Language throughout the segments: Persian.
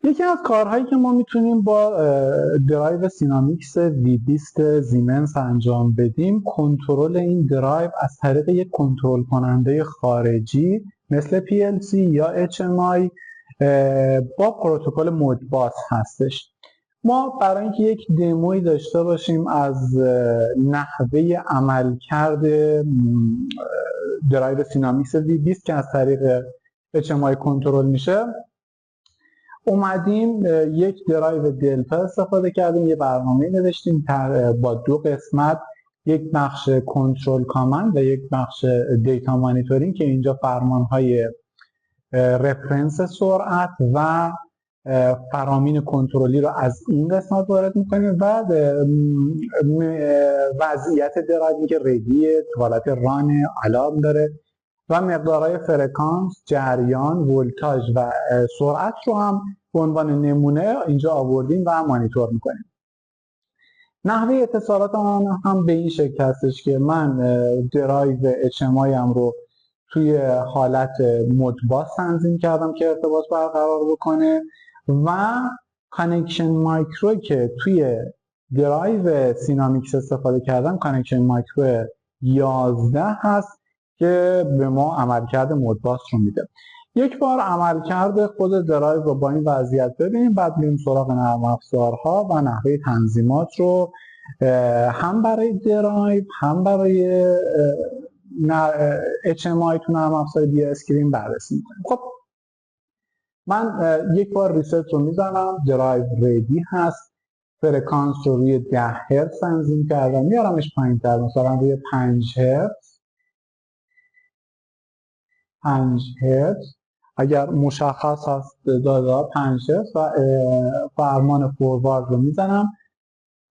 یکی از کارهایی که ما میتونیم با درایو سینامیکس V20 زیمنس انجام بدیم کنترل این درایو از طریق یک کنترل کننده خارجی مثل PLC یا HMI با پروتکل مودباس هستش. ما برای اینکه یک دموی داشته باشیم از نحوه عملکرد درایو سینامیکس V20 که از طریق HMI کنترل میشه، اومدیم یک درایو دلتا استفاده کردیم، یه برنامه نوشتیم با دو قسمت، یک بخش کنترل کامند و یک بخش دیتا مانیتورینگ که اینجا فرمانهای رفرنس سرعت و فرامین کنترلی رو از این قسمت وارد میکنیم و وضعیت درایو که ردیه، تو حالت ران، الارم داره و مقدارهای فرکانس، جریان، ولتاژ و سرعت رو هم به عنوان نمونه اینجا آوردیم و مانیتور میکنیم. نحوه اتصالات آن هم به این شکل هستش که من درایو HMI هم رو توی حالت مودباس تنظیم کردم که ارتباط برقرار بکنه و کانکشن مایکرو که توی درایو سینامیکس استفاده کردم کانکشن مایکرو 11 هست که به ما عملکرد مودباس رو میده. یک بار عملکرد خود درایو رو با این وضعیت ببینیم، بعد میریم سراغ نرم افزارها و نحوه تنظیمات رو هم برای درایو هم برای HMI تو نرم افزار دی اسکرین بررسی میکنیم. خب من یک بار ریست رو میزنم، درایو ردی هست، فرکانس رو روی 10 هرتز تنظیم کردم، میارمش پایین‌تر، مثلا روی 5 هرتز 5 هرتز اگر مشخص هست داده 5 هرتز و فرمان فوروارد رو میزنم.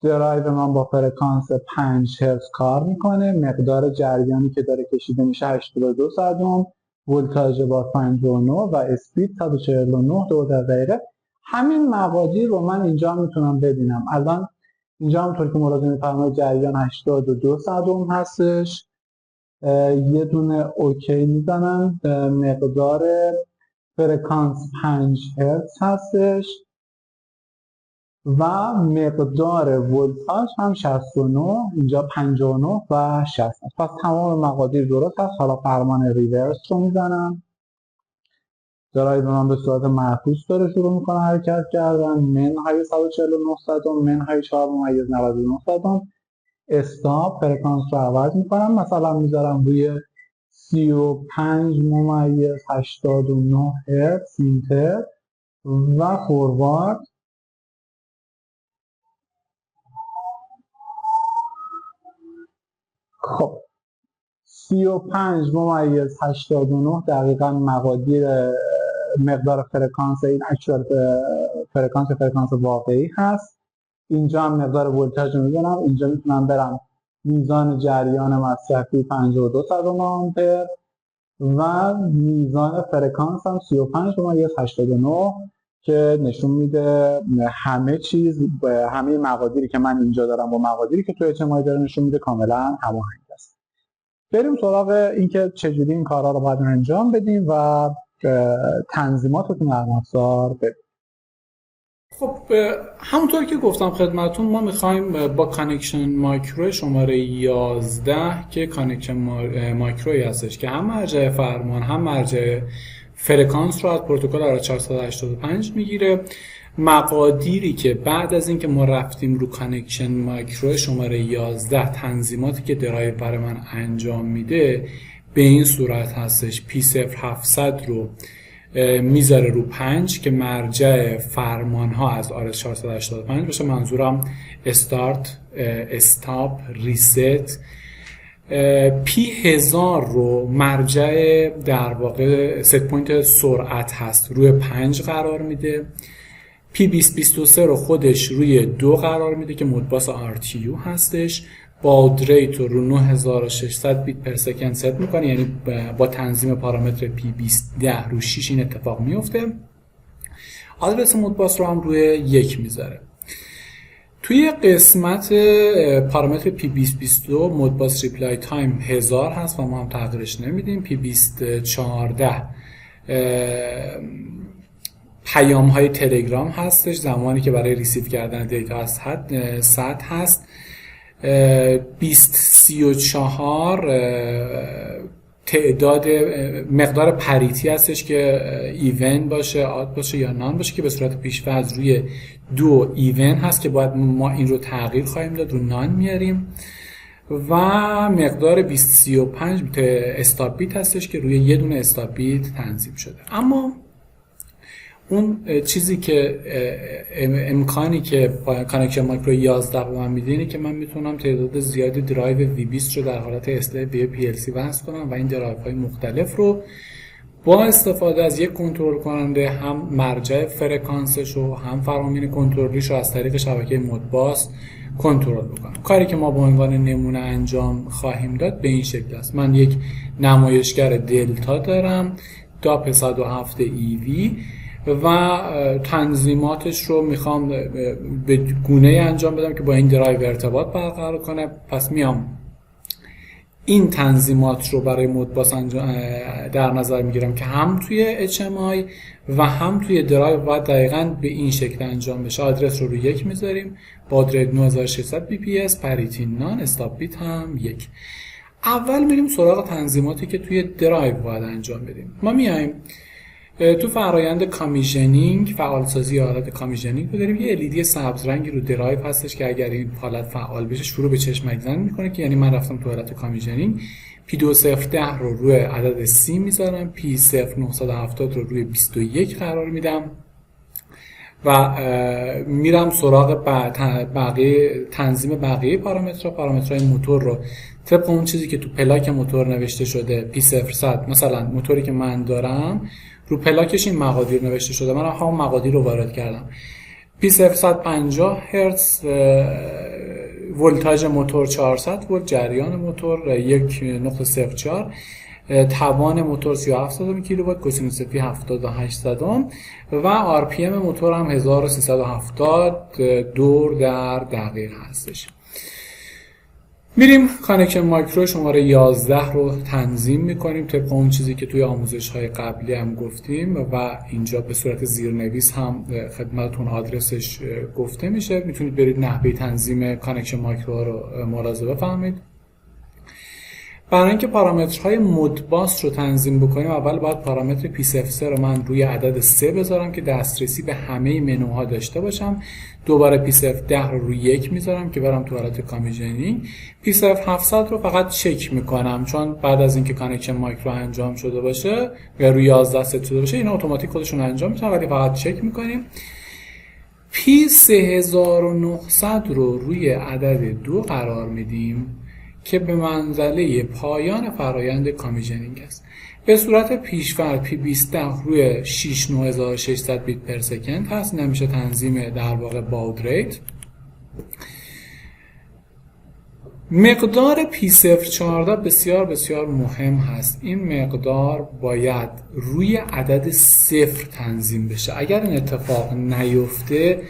درایو من با فرکانس 5 هرتز کار میکنه، مقدار جریانی که داره کشیده میشه 82 صدم، ولتاژ با 59 و اسپید 149 دور دقیقه. همین مقادیر رو من اینجا میتونم ببینم. الان اینجا همونطور که ملاحظه می‌فرمایید جریان 82 صدم هستش. یه دونه اوکی میزنم، مقدار فرکانس 5 هرتز هستش و مقدار ولتاژ هم 69، اینجا 59 و 60. پس تمام مقادیر درست هست. حالا فرمان ریورس رو میزنم. درایو من به صورت معکوس داره شروع میکنه حرکت کردن. منهای 149 صدم، منهای 4.99 صدم. استاپ فرکانس رو عوض میکنم، مثلا میذارم روی 35.89 هرتز اینتر و فوروارد. خب 35.89 دقیقا مقدار فرکانس این اکچوال فرکانس واقعی هست. اینجا هم مقدار ولتاژ رو میدونم. اینجا میتونم برم میزان جریان مصرفی 52 صدم آمپر و میزان فرکانس هم 35.89 که نشون میده همه چیز، همه مقادیری که من اینجا دارم با مقادیری که توی HMI داره نشون میده کاملا هماهنگ است. بریم سراغ اینکه چجوری این کارها رو باید انجام بدیم و تنظیمات رو تو نرم افزار بدیم. خب همونطور که گفتم خدمتون، ما میخوایم با کانکشن مایکرو شماره 11 که کانکشن مایکروی هستش که هم مرجع فرمان هم مرجع فرکانس رو از پروتکل RS485 میگیره، مقادیری که بعد از اینکه ما رفتیم رو کانکشن مایکرو شماره 11 تنظیماتی که درایو برای من انجام میده به این صورت هستش. P0700 رو میذاره رو 5 که مرجع فرمان ها از RS485 باشه. منظورم استارت، استاپ، ریست. P1000 رو مرجع در واقع ست پوینت سرعت هست، روی 5 قرار میده. P2023 رو خودش روی 2 قرار میده که مودباس RTU هستش. باد ریت رو 9600 بیت پر سکند ست میکنه، یعنی با تنظیم پارامتر P2010 رو 6 این اتفاق میفته. آدرس مودباس رو هم روی 1 میذاره. توی قسمت پارامتر P2022 مودباس ریپلای تایم 1000 هست و ما هم تغییرش نمیدیم. P2014 پیام های تلگرام هستش، زمانی که برای ریسیو کردن دیتا از سطح هست. 2034 تعداد مقدار پریتی هستش که ایون باشه، آد باشه یا نان باشه، که به صورت پیش‌فرض روی 2 ایون هست که باید ما این رو تغییر خواهیم داد، رو نان میاریم. و مقدار 2035 استاب بیت هستش که روی یه دونه استاب بیت تنظیم شده. اما اون چیزی که امکانی که با کانکشن مایکرو 11 به من میده اینه که من میتونم تعداد زیادی درایو V20 رو در حالت اصلاح به PLC وصل کنم و این درایو های مختلف رو با استفاده از یک کنترل کننده هم مرجع فرکانسش رو هم فرامین کنترلیش رو از طریق شبکه مودباس کنترل بکنم. کاری که ما به عنوان نمونه انجام خواهیم داد به این شکل است. من یک نمایشگر دلتا دارم DAP 107 EV و تنظیماتش رو میخوام به گونه انجام بدم که با این درایو ارتباط برقرار کنه. پس میام این تنظیمات رو برای مودباس در نظر میگیرم که هم توی HMI و هم توی درایو باید دقیقاً به این شکل انجام بشه. آدرس رو 1 میذاریم، باد ریت 9600 bps، پریتی نان، استاب بیت هم 1. اول میریم سراغ تنظیماتی که توی درایو باید انجام بدیم. ما میایم تو فرآیند کامیشنینگ، فعالسازی حالت کامیشنینگ رو داریم. یه LED سبز رنگی رو درایو هستش که اگر این حالت فعال بشه شروع به چشمک زن میکنه، که یعنی من رفتم تو حالت کامیشنینگ. P2010 رو روی عدد 30 میذارم، P0970 رو روی 21 قرار میدم و میرم سراغ بقیه تنظیم بقیه پارامترهای موتور رو طبق اون چیزی که تو پلاک موتور نوشته شده. P0100 مثلا موتوری که من دارم رو پلاکش این مقادیر نوشته شده، من هم مقادیر رو وارد کردم. P0150 هرتز، ولتاژ موتور 400 ولت، جریان موتور 1.04، توان موتور 37 کیلووات، کوسینوس پی 7800 و RPM موتور هم 1370 دور در دقیقه هستش. میریم کانکشن مایکرو شماره 11 رو تنظیم میکنیم طبق اون چیزی که توی آموزش های قبلی هم گفتیم و اینجا به صورت زیرنویس هم خدمتتون آدرسش گفته میشه. میتونید برید نحوه تنظیم کانکشن مایکرو رو ملاحظه بفهمید. برای اینکه پارامترهای مودباس رو تنظیم بکنیم اول باید پارامتر P03 رو من روی عدد 3 بذارم که دسترسی به همه منوها داشته باشم. دوباره P0110 رو روی 1 میذارم که برم تو حالت کامیشنینگ. P0700 رو فقط چک میکنم چون بعد از اینکه کانکشن مایکرو انجام شده باشه یا روی 11 ست شده باشه اینا اتوماتیک خودشون انجام میشن، ولی فقط چک میکنیم. P3900 رو روی عدد 2 قرار میدیم که به منزله پایان فرایند کامیشنینگ است. به صورت پیش‌فرض P20 روی 69600 بیت پر سکند هست. نمیشه تنظیم در واقع باد ریت. مقدار P014 بسیار بسیار مهم هست. این مقدار باید روی عدد 0 تنظیم بشه. اگر این اتفاق نیفته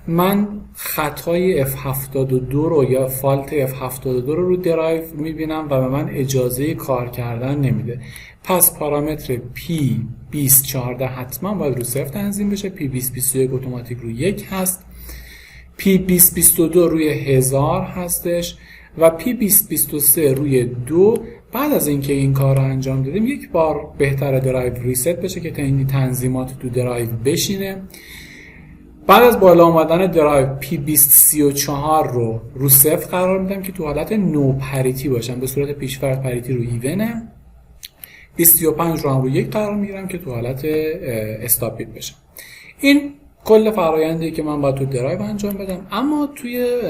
من خطای F72 رو یا فالت F72 رو درایو میبینم و به من اجازه کار کردن نمیده. پس پارامتر P2014 حتما باید رو 0 تنظیم بشه. P2021 اتوماتیک رو 1 هست. P2022 روی 1000 هستش و P2023 روی 2. بعد از اینکه این کار رو انجام دادیم یک بار بهتره درایو ریست بشه که این تنظیمات تو درایو بشینه. بعد از بالا آمدن درایو P2034 رو 0 قرار میدم که تو حالت نو پریتی باشم. به صورت پیش‌فرض پریتی رو ایونه. 235 رو هم رو 1 قرار میگیرم که تو حالت استاب بیت باشم. این کل فرآیندی که من باید تو درایو انجام بدم. اما توی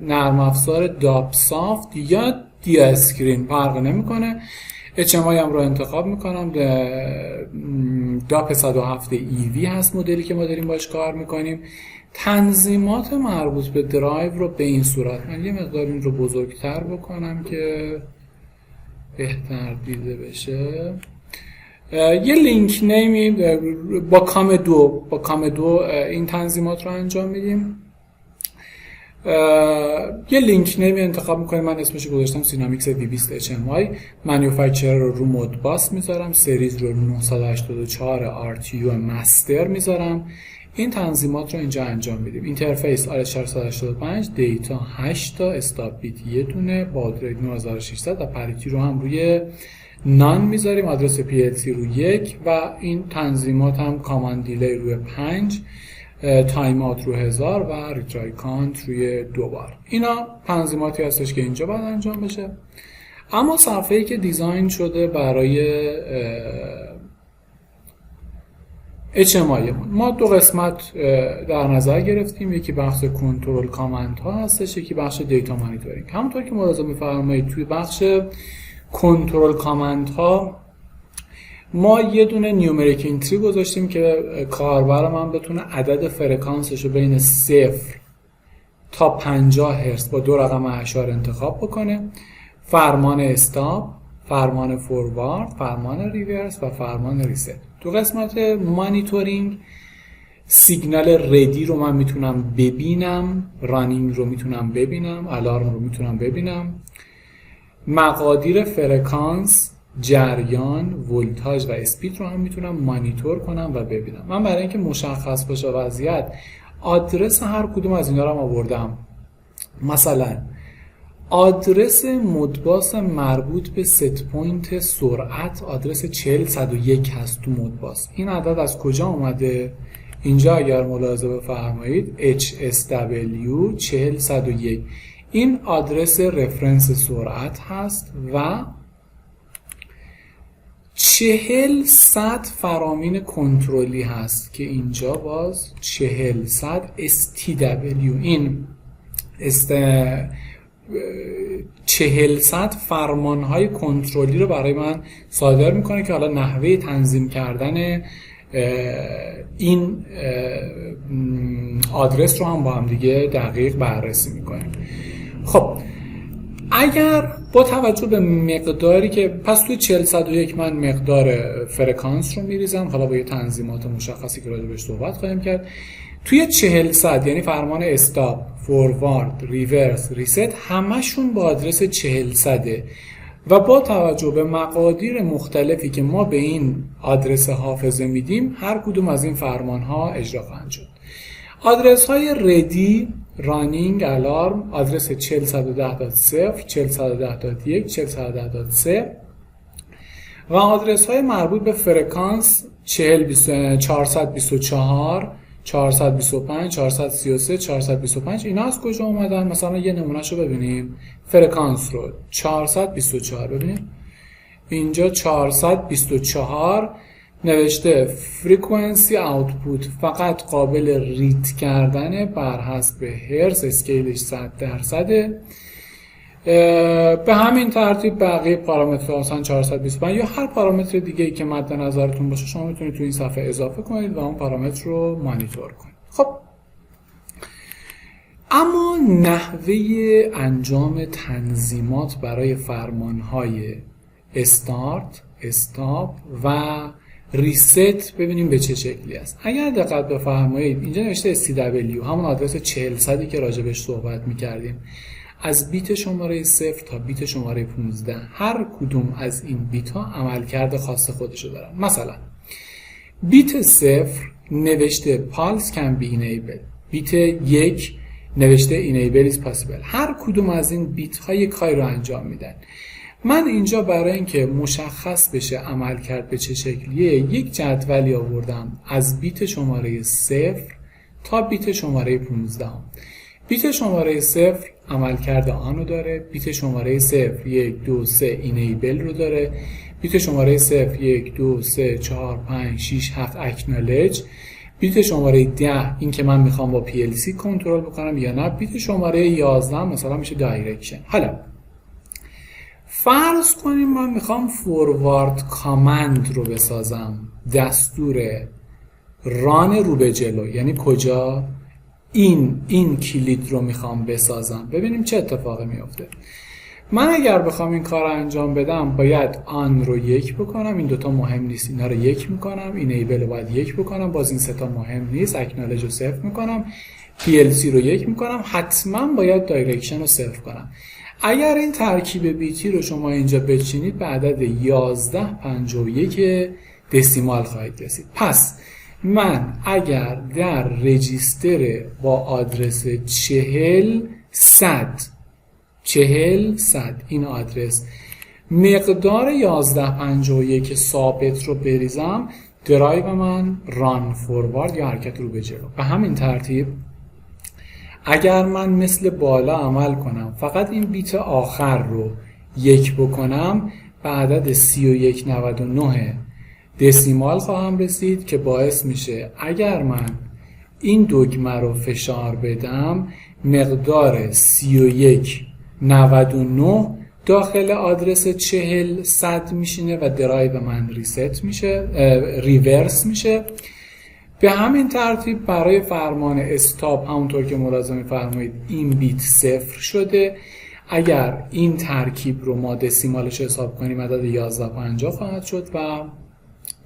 نرم افزار داپ سافت یا دی اسکرین فرق نمیکنه. HMI هم رو انتخاب میکنم. DAP 107 EV هست مدلی که ما داریم باش کار میکنیم. تنظیمات مربوط به درایو رو به این صورت، من یه مقدار این رو بزرگتر بکنم که بهتر دیده بشه. یه لینک نیمی با کام 2 این تنظیمات رو انجام میدیم. یه لینک نیمی انتخاب میکنیم. من اسمش رو گذاشتم سینامیکس V20 HMI. منیوفکچرر رو مودباس میذارم، سریز رو 984 RTU مستر میذارم. این تنظیمات رو اینجا انجام میدیم. اینترفیس RS485، دیتا 8 تا، استاب بیت یه دونه، باد ریت 9600 و پریتی رو هم روی نان میذاریم، آدرس PLC رو 1 و این تنظیمات هم کامان دیلی روی 5، تایم آوت رو 1000 و ریترای کانت روی 2 بار. اینا تنظیماتی هستش که اینجا باید انجام بشه. اما صفحه‌ای که دیزاین شده برای HMI ما دو قسمت در نظر گرفتیم. یکی بخش کنترل کامند ها هستش، یکی بخش دیتا مانیتورینگ. همونطور که ملاحظه می‌فرمایید توی بخش کنترل کامند ها ما یه دونه نیومریک اینتری گذاشتیم که کاربر من بتونه عدد فرکانسش رو بین 0 تا 50 هرتز با 2 رقم اعشار انتخاب بکنه. فرمان استاپ، فرمان فوروارد، فرمان ریورس و فرمان ریست. تو قسمت مانیتورینگ سیگنال ردی رو من میتونم ببینم، رانینگ رو میتونم ببینم، الارم رو میتونم ببینم، مقادیر فرکانس، جریان، ولتاژ و اسپید رو هم میتونم مانیتور کنم و ببینم. من برای اینکه مشخص باشه وضعیت، آدرس هر کدوم از اینا رو هم آوردم. مثلا آدرس مودباس مربوط به ست پوینت سرعت آدرس 40101 هست تو مودباس. این عدد از کجا اومده؟ اینجا اگر ملاحظه بفرمایید HSW 401 این آدرس رفرنس سرعت هست و 40 فرامین کنترلی هست که اینجا باز 40 STW این 40 فرمانهای کنترلی رو برای من صادر میکنه که حالا نحوه تنظیم کردن این آدرس رو هم با هم دیگه دقیق بررسی میکنیم. خب اگر با توجه به مقداری که پس توی 401 من مقدار فرکانس رو میریزم، حالا با یه تنظیمات مشخصی که راجع بهش صحبت خواهیم کرد. توی 400 یعنی فرمان استاپ، فوروارد، ریورس، ریست همشون با آدرس 400 و با توجه به مقادیر مختلفی که ما به این آدرس حافظه میدیم هر کدوم از این فرمان ها اجرا خواهند شد. آدرس های ردی، رانینگ، الارم آدرس 410.0، 410.1، 410.3 و آدرس های مربوط به فرکانس 424 425 433 425 اینا از کجا اومدن؟ مثلا یه نمونهشو ببینیم. فرکانس رو 424 ببینیم اینجا 424 نوشته فریکونسی آوتپوت فقط قابل ریت کردن بر حسب هرتز، اسکیلش 100%. به همین ترتیب بقیه پارامترها مثلا 425 یا هر پارامتر دیگه ای که مد نظرتون باشه شما میتونید تو این صفحه اضافه کنید و اون پارامتر رو مانیتور کنید. خب اما نحوه انجام تنظیمات برای فرمانهای استارت، استاپ و ریست ببینیم به چه شکلی است. اگر دقت بفرمایید اینجا نوشته STW همون آدرس 400 که راجبش صحبت می‌کردیم. از بیت شماره 0 تا بیت شماره 15 هر کدوم از این بیت ها عملکرد خاص خودشو دارن. مثلا بیت 0 نوشته pulse can be enabled، بیت 1 نوشته enable is possible. هر کدوم از این بیت ها یک کاری رو انجام میدن. من اینجا برای اینکه مشخص بشه عملکرد به چه شکلیه یک جدولی آوردم از بیت شماره 0 تا بیت شماره 15. بیت شماره 0 عملکرد آن رو داره، بیت شماره 0 1 2 3 اینیبل رو داره، بیت شماره 0 1 2 3 4 5 6 7 اکنالج، بیت شماره 10 این که من میخوام با PLC کنترل بکنم یا نه، بیت شماره 11 مثلا میشه دایرکشن. حالا فرض کنیم من میخوام فوروارد کامند رو بسازم، دستور ران رو به جلو، یعنی کجا؟ این کلید رو میخوام بسازم. ببینیم چه اتفاقی میفته. من اگر بخوام این کار رو انجام بدم باید آن رو 1 بکنم، این دوتا مهم نیست، اینا رو 1 میکنم، اینیبل رو باید 1 بکنم، باز این ستا مهم نیست، اکنالج رو 0 میکنم، PLC رو 1 میکنم، حتما باید دایرکشن رو 0 کنم. اگر این ترکیب بیتی رو شما اینجا بچینید به عدد 1151 دسیمال خواهید رسید. پس من اگر در رجیستر با آدرس 40 100 این آدرس مقدار 1151 ثابت رو بریزم، درایو من ران فوروارد یا حرکت رو به جلو. به همین ترتیب اگر من مثل بالا عمل کنم فقط این بیت آخر رو 1 بکنم به عدد 3199 دسیمال خواهم رسید که باعث میشه اگر من این دکمه رو فشار بدم مقدار 3199 داخل آدرس 40 میشینه و درایو من ریست میشه، ریورس میشه. به همین ترتیب برای فرمان استاپ همونطور که ملاحظه می‌فرمایید این بیت 0 شده. اگر این ترکیب رو ما دسیمالش حساب کنیم عدد 1150 خواهد شد و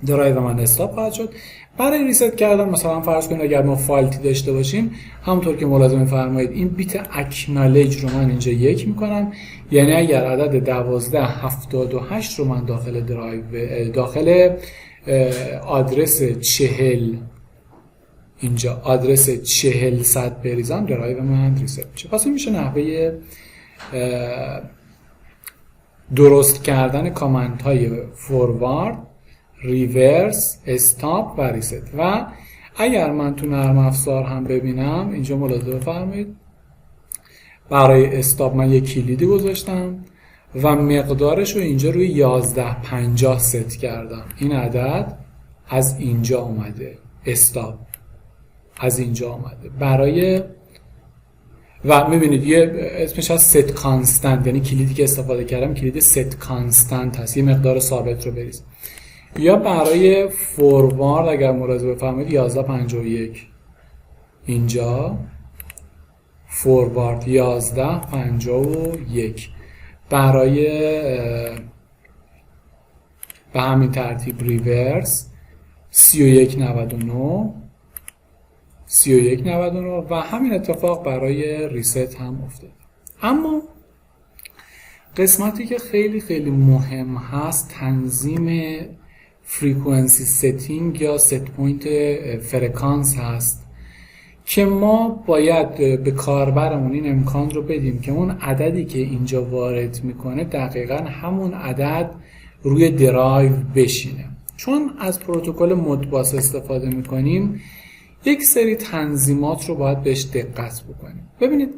درایو من استاپ خواهد شد. برای ریست کردن مثلا فرض کنید اگر ما فالتی داشته باشیم همونطور که ملاحظه می‌فرمایید این بیت اکنالج رو من اینجا 1 میکنم، یعنی اگر عدد 1278 رو من داخل درایو داخل آدرس 40 اینجا آدرس 40 بریزم درایو من ریست میشه. پس این میشه نحوه درست کردن کامنت های فوروارد، ریورس، استاپ و ریست. و اگر من تو نرم افزار هم ببینم اینجا ملاحظه بفرمایید برای استاپ من یک کلیدی گذاشتم و مقدارش رو اینجا روی 1150 ست کردم. این عدد از اینجا اومده، استاپ از اینجا اومده برای و میبینید یه اسمش از ست کانستنت، یعنی کلیدی که استفاده کردم کلید ست کانستنت هست، یه مقدار ثابت رو بریز. یا برای فوروارد اگر ملاحظه بفرمایید 1151 اینجا فوروارد 1151 برای به همین ترتیب ریورس 3199 و همین اتفاق برای ریست هم افتاد. اما قسمتی که خیلی خیلی مهم هست تنظیم فریکوئنسی ستینگ یا ست پوینت فرکانس هست که ما باید به کاربرمون این امکان رو بدیم که اون عددی که اینجا وارد میکنه دقیقاً همون عدد روی درایو بشینه. چون از پروتکل مودباس استفاده میکنیم یک سری تنظیمات رو باید بهش دقت بکنیم. ببینید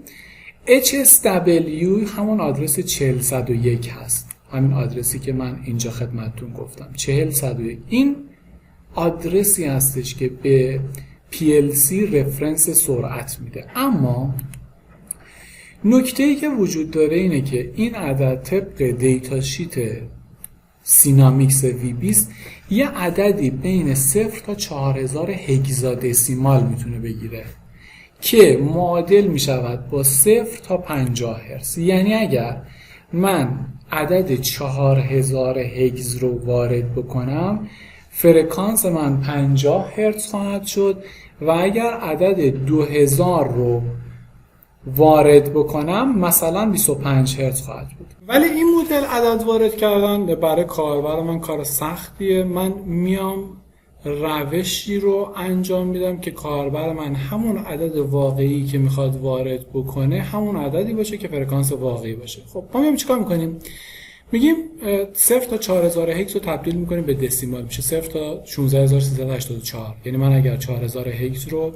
HSW همون آدرس 4001 هست، همین آدرسی که من اینجا خدمتتون گفتم 4001. این آدرسی هستش که به PLC رفرنس سرعت میده. اما نکته‌ای که وجود داره اینه که این عدد طبق دیتا شیت سینامیکس V20 یه عددی بین 0 تا 4000 هگزادسیمال میتونه بگیره که معادل میشود با 0 تا 50 هرتز. یعنی اگر من عدد 4000 هگز رو وارد بکنم فرکانس من 50 هرتز خواهد شد و اگر عدد 2000 رو وارد بکنم مثلا 25 هرتز خواهد بود. ولی این مدل عدد وارد کردن برای کاربر من کار سختیه. من میام روشی رو انجام میدم که کاربر من همون عدد واقعی که میخواد وارد بکنه همون عددی باشه که فرکانس واقعی باشه. خب ما میام چیکار میکنیم؟ میگیم 0 تا 4000 هگز رو تبدیل میکنیم به دسیمال، میشه 0 تا 16384. یعنی من اگر 4000 هگز رو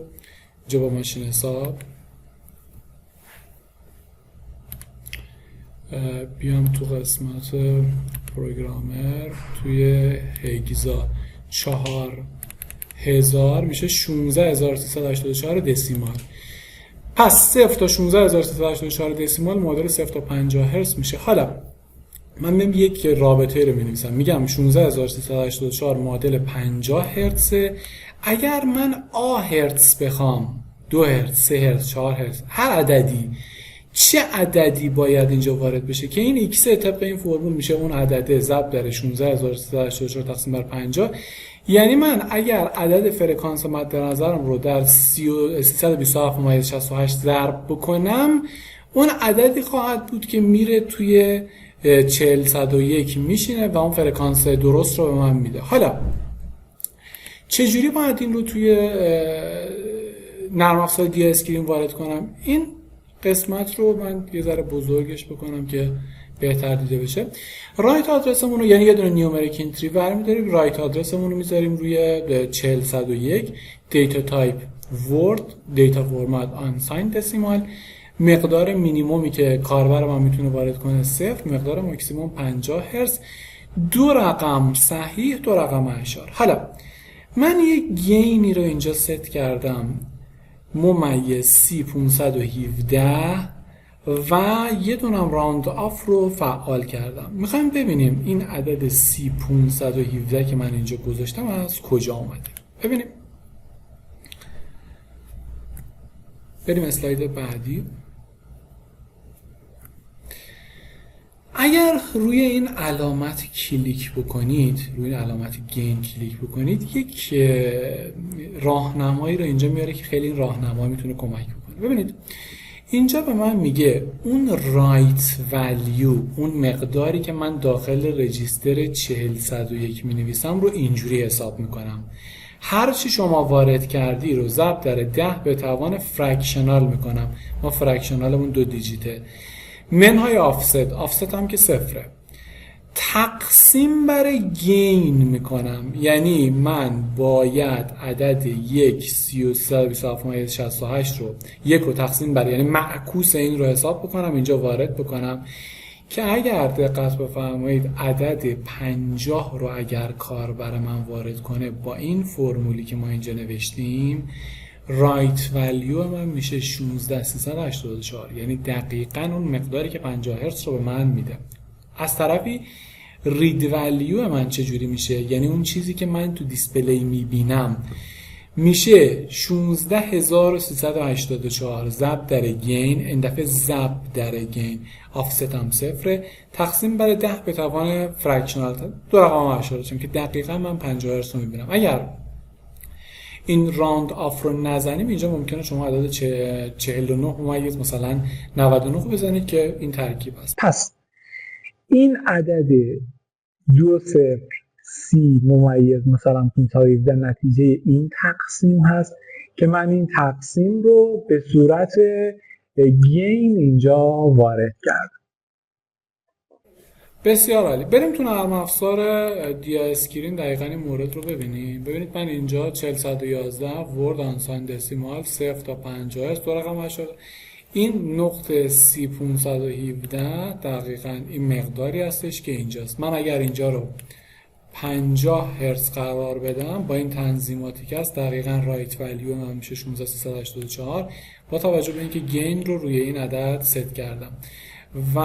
اینجا با ماشین حساب بیام تو قسمت پروگرامر توی هگزا 4000 میشه 16384 دسیمال. پس 0 تا 16384 دسیمال معادل 0 تا 50 هرتز میشه. حالا من میام یک رابطه رو می‌نویسم، میگم 16384 معادل 50 هرتز. اگر من هرتز بخوام 2 هرتز، 3 هرتز، 4 هرتز، هر عددی چه عددی باید اینجا وارد بشه که این x طبق این فرمول میشه اون عدده ضرب در 16384 تقسیم بر 50. یعنی من اگر عدد فرکانس مد نظرم رو در 327.68 ضرب بکنم اون عددی خواهد بود که میره توی 4001 میشینه و اون فرکانس درست رو به من میده. حالا چجوری باید این رو توی نرم افزار دی اسکرین وارد کنم؟ این قسمت رو من یه ذره بزرگش بکنم که بهتر دیده بشه. رایت آدرسمون رو یعنی یه دونه نیومریک انتری برمی‌داریم، رایت آدرسمون رو میذاریم روی 4001 دیتا تایپ ورد، دیتا فرمت آنساین دسیمال، مقدار مینیمومی که کاربر ما میتونه وارد کنه 0، مقدار ماکسیموم 50 هرتز، دو رقم صحیح، دو رقم اشار. حالا من یه گینی رو اینجا ست کردم ممیز C517 و یه دونم راوند آف رو فعال کردم. میخوایم ببینیم این عدد C517 که من اینجا گذاشتم از کجا اومده. ببینیم. بریم اسلاید بعدی. اگر روی این علامت کلیک بکنید، روی علامت گین کلیک بکنید، یک راهنمایی رو اینجا میاره که خیلی این راهنمایی میتونه کمک بکنه. ببینید اینجا به من میگه اون رایت ولیو، اون مقداری که من داخل رجیستر 4001 می نویسم رو اینجوری حساب میکنم. هر چی شما وارد کردی رو ضرب در 10 به توان فرکشنال میکنم. ما فرکشنالمون 2 دیجیته. منهای آفست هم که 0. تقسیم بر گین میکنم، یعنی من باید عدد 1 رو 1 رو تقسیم بر یعنی معکوس این رو حساب بکنم، اینجا وارد بکنم که اگر دقت بفرمایید عدد 50 رو اگر کاربر من وارد کنه با این فرمولی که ما اینجا نوشتیم، رایت ولیو من میشه 16384، یعنی دقیقاً اون مقداری که 50 هرتز رو به من میده. از طرفی رید ولیو من چجوری میشه؟ یعنی اون چیزی که من تو دیسپلی میبینم میشه 16384 ضرب در گین، این دفعه ضرب در گین، آفست هم 0 تقسیم بر 10 به توان فرکشنال، دو رقم اشاره که دقیقاً من 50 هرتز رو میبینم. اگر این راوند آف رو نزنیم اینجا ممکنه شما عدد 49 ممیز مثلا 99 رو بزنید که این ترکیب است. پس این عدد 2.0 ممیز مثلا 517 نتیجه این تقسیم هست که من این تقسیم رو به صورت گین اینجا وارد کردم. بسیار عالی. بریم تو نرم افزار دی اسکرین دقیقاً این مورد رو ببینیم. ببینید من اینجا 4011 ورد آنساین دسیمال 0 تا 50 هرتز دو رقم اشاره. این نقطه C517 دقیقاً این مقداری هستش که اینجاست. من اگر اینجا رو 50 هرتز قرار بدم با این تنظیماتی که هست دقیقاً رایت ولیو من میشه 16384 با توجه به اینکه گین رو روی این عدد ست کردم و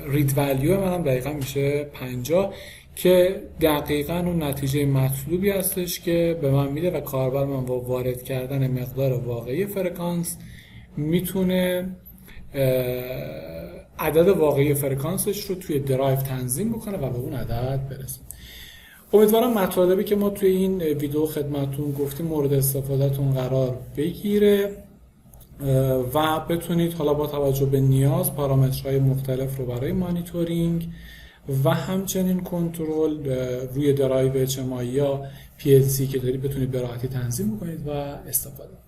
رید ولیو من هم دقیقاً میشه 50 که دقیقاً اون نتیجه مطلوبی هستش که به من میده و کاربر من با وارد کردن مقدار واقعی فرکانس میتونه عدد واقعی فرکانسش رو توی درایو تنظیم بکنه و به اون عدد برسه. امیدوارم مطالبی که ما توی این ویدیو خدمتتون گفتیم مورد استفادهتون قرار بگیره و بتونید حالا با توجه به نیاز پارامترهای مختلف رو برای مانیتورینگ و همچنین کنترل روی درایو HMI یا PLC که دارید بتونید به راحتی تنظیم بکنید و استفاده کنید.